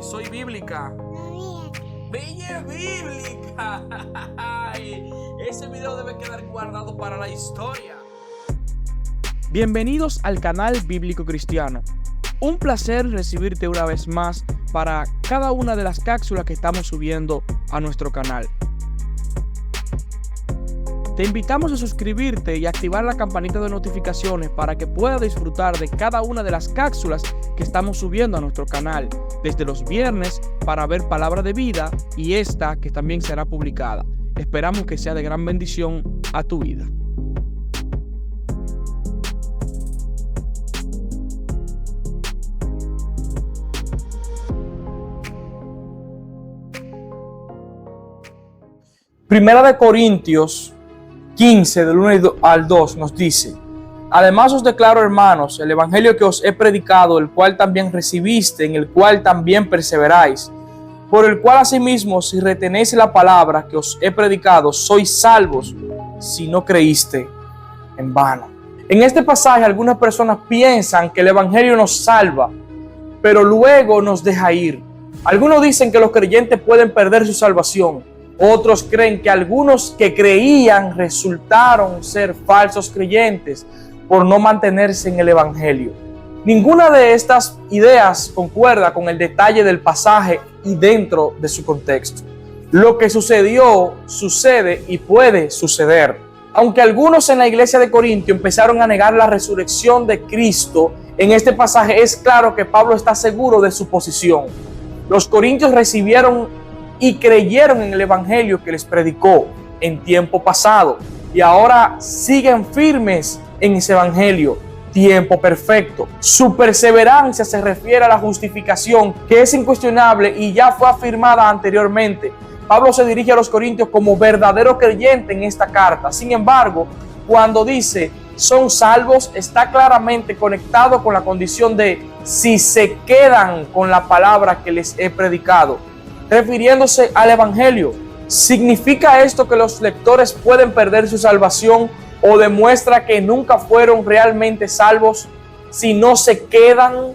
Soy bíblica. Bella bíblica. Ese video debe quedar guardado para la historia. Bienvenidos al canal Bíblico Cristiano. Un placer recibirte una vez más para cada una de las cápsulas que estamos subiendo a nuestro canal. Te invitamos a suscribirte y activar la campanita de notificaciones para que puedas disfrutar de cada una de las cápsulas que estamos subiendo a nuestro canal, desde los viernes para ver Palabra de Vida y esta que también será publicada. Esperamos que sea de gran bendición a tu vida. Primera de Corintios 15, del 1 al 2 nos dice: además os declaro, hermanos, el evangelio que os he predicado, el cual también recibiste, en el cual también perseveráis, por el cual asimismo, si retenéis la palabra que os he predicado, sois salvos, si no creíste en vano. En este pasaje algunas personas piensan que el evangelio nos salva, pero luego nos deja ir. Algunos dicen que los creyentes pueden perder su salvación. Otros creen que algunos que creían resultaron ser falsos creyentes por no mantenerse en el evangelio. Ninguna de estas ideas concuerda con el detalle del pasaje y dentro de su contexto. Lo que sucedió, sucede y puede suceder. Aunque algunos en la iglesia de Corintio empezaron a negar la resurrección de Cristo, en este pasaje es claro que Pablo está seguro de su posición. Los corintios recibieron y creyeron en el evangelio que les predicó en tiempo pasado y ahora siguen firmes en ese evangelio, tiempo perfecto. Su perseverancia se refiere a la justificación que es incuestionable y ya fue afirmada anteriormente. Pablo se dirige a los corintios como verdadero creyente en esta carta. Sin embargo, cuando dice son salvos, está claramente conectado con la condición de si se quedan con la palabra que les he predicado, refiriéndose al evangelio. ¿Significa esto que los lectores pueden perder su salvación o demuestra que nunca fueron realmente salvos si no se quedan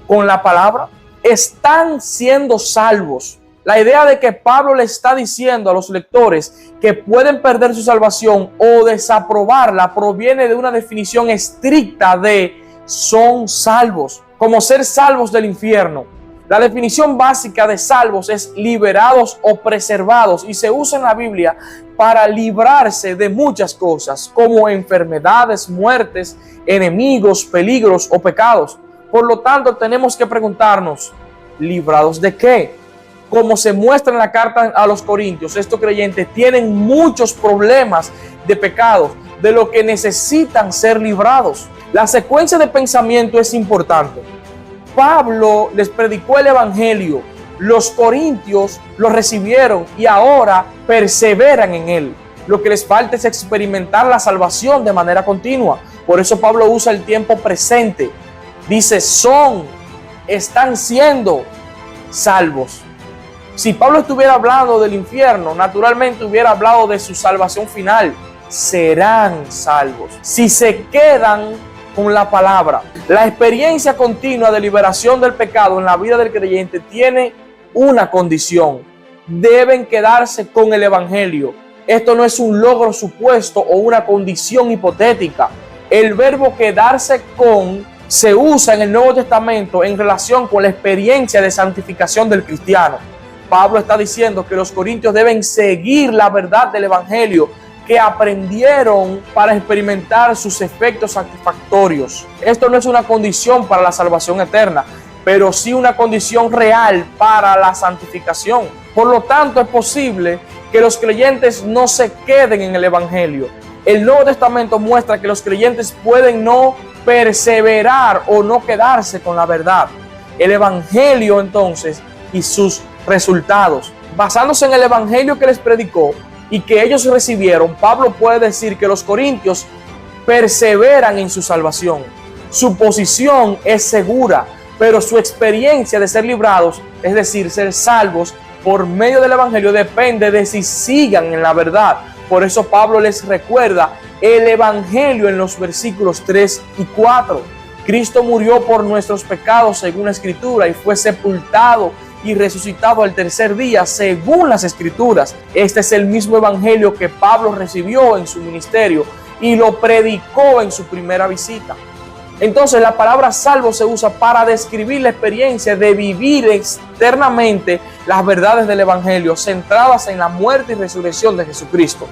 con la palabra? Están siendo salvos. La idea de que Pablo le está diciendo a los lectores que pueden perder su salvación o desaprobarla proviene de una definición estricta de son salvos, como ser salvos del infierno. La definición básica de salvos es liberados o preservados y se usa en la Biblia para librarse de muchas cosas como enfermedades, muertes, enemigos, peligros o pecados. Por lo tanto, tenemos que preguntarnos, ¿librados de qué? Como se muestra en la carta a los Corintios, estos creyentes tienen muchos problemas de pecados de lo que necesitan ser librados. La secuencia de pensamiento es importante. Pablo les predicó el evangelio, los corintios lo recibieron y ahora perseveran en él. Lo que les falta es experimentar la salvación de manera continua. Por eso Pablo usa el tiempo presente. Dice, están siendo salvos. Si Pablo estuviera hablando del infierno, naturalmente hubiera hablado de su salvación final. Serán salvos si se quedan con la palabra. La experiencia continua de liberación del pecado en la vida del creyente tiene una condición: deben quedarse con el evangelio. Esto no es un logro supuesto o una condición hipotética. El verbo quedarse con se usa en el Nuevo Testamento en relación con la experiencia de santificación del cristiano. Pablo está diciendo que los corintios deben seguir la verdad del evangelio que aprendieron para experimentar sus efectos satisfactorios. Esto no es una condición para la salvación eterna, pero sí una condición real para la santificación. Por lo tanto, es posible que los creyentes no se queden en el evangelio. El Nuevo Testamento muestra que los creyentes pueden no perseverar o no quedarse con la verdad. El evangelio, entonces, y sus resultados. Basándose en el evangelio que les predicó y que ellos recibieron, Pablo puede decir que los corintios perseveran en su salvación. Su posición es segura, pero su experiencia de ser librados, es decir, ser salvos por medio del evangelio, depende de si sigan en la verdad. Por eso Pablo les recuerda el evangelio en los versículos 3 y 4. Cristo murió por nuestros pecados según la Escritura y fue sepultado y resucitado al tercer día, según las Escrituras. Este es el mismo evangelio que Pablo recibió en su ministerio y lo predicó en su primera visita. Entonces la palabra salvo se usa para describir la experiencia de vivir externamente las verdades del evangelio centradas en la muerte y resurrección de Jesucristo.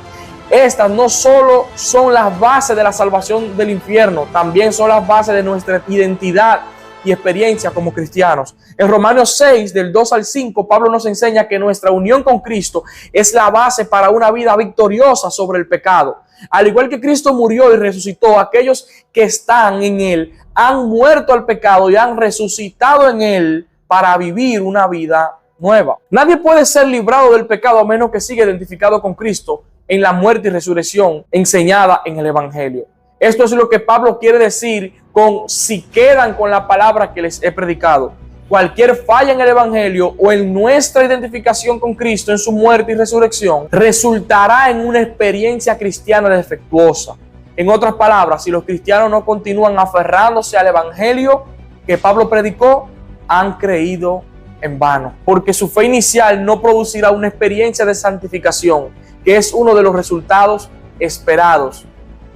Estas no solo son las bases de la salvación del infierno, también son las bases de nuestra identidad y experiencia como cristianos. En Romanos 6, del 2 al 5, Pablo nos enseña que nuestra unión con Cristo es la base para una vida victoriosa sobre el pecado. Al igual que Cristo murió y resucitó, aquellos que están en Él han muerto al pecado y han resucitado en Él para vivir una vida nueva. Nadie puede ser librado del pecado a menos que siga identificado con Cristo en la muerte y resurrección enseñada en el Evangelio. Esto es lo que Pablo quiere decir con si quedan con la palabra que les he predicado. Cualquier falla en el Evangelio o en nuestra identificación con Cristo en su muerte y resurrección resultará en una experiencia cristiana defectuosa. En otras palabras, si los cristianos no continúan aferrándose al Evangelio que Pablo predicó, han creído en vano, porque su fe inicial no producirá una experiencia de santificación, que es uno de los resultados esperados.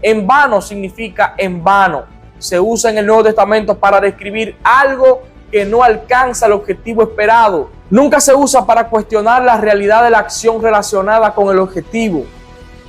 En vano significa en vano. Se usa en el Nuevo Testamento para describir algo que no alcanza el objetivo esperado. Nunca se usa para cuestionar la realidad de la acción relacionada con el objetivo.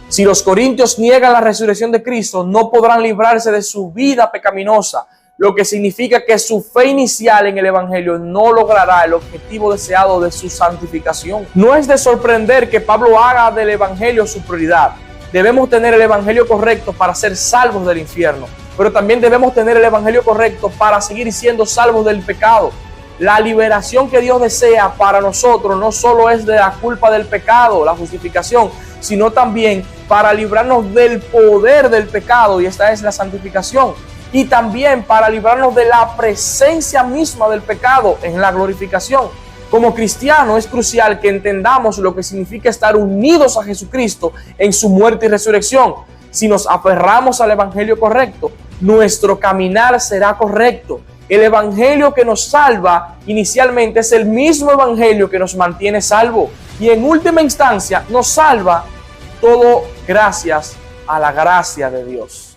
Si los corintios niegan la resurrección de Cristo, no podrán librarse de su vida pecaminosa, lo que significa que su fe inicial en el Evangelio no logrará el objetivo deseado de su santificación. No es de sorprender que Pablo haga del Evangelio su prioridad. Debemos tener el Evangelio correcto para ser salvos del infierno, pero también debemos tener el Evangelio correcto para seguir siendo salvos del pecado. La liberación que Dios desea para nosotros no solo es de la culpa del pecado, la justificación, sino también para librarnos del poder del pecado, y esta es la santificación, y también para librarnos de la presencia misma del pecado en la glorificación. Como cristiano es crucial que entendamos lo que significa estar unidos a Jesucristo en su muerte y resurrección. Si nos aferramos al Evangelio correcto, nuestro caminar será correcto. El Evangelio que nos salva inicialmente es el mismo Evangelio que nos mantiene salvo y en última instancia nos salva, todo gracias a la gracia de Dios.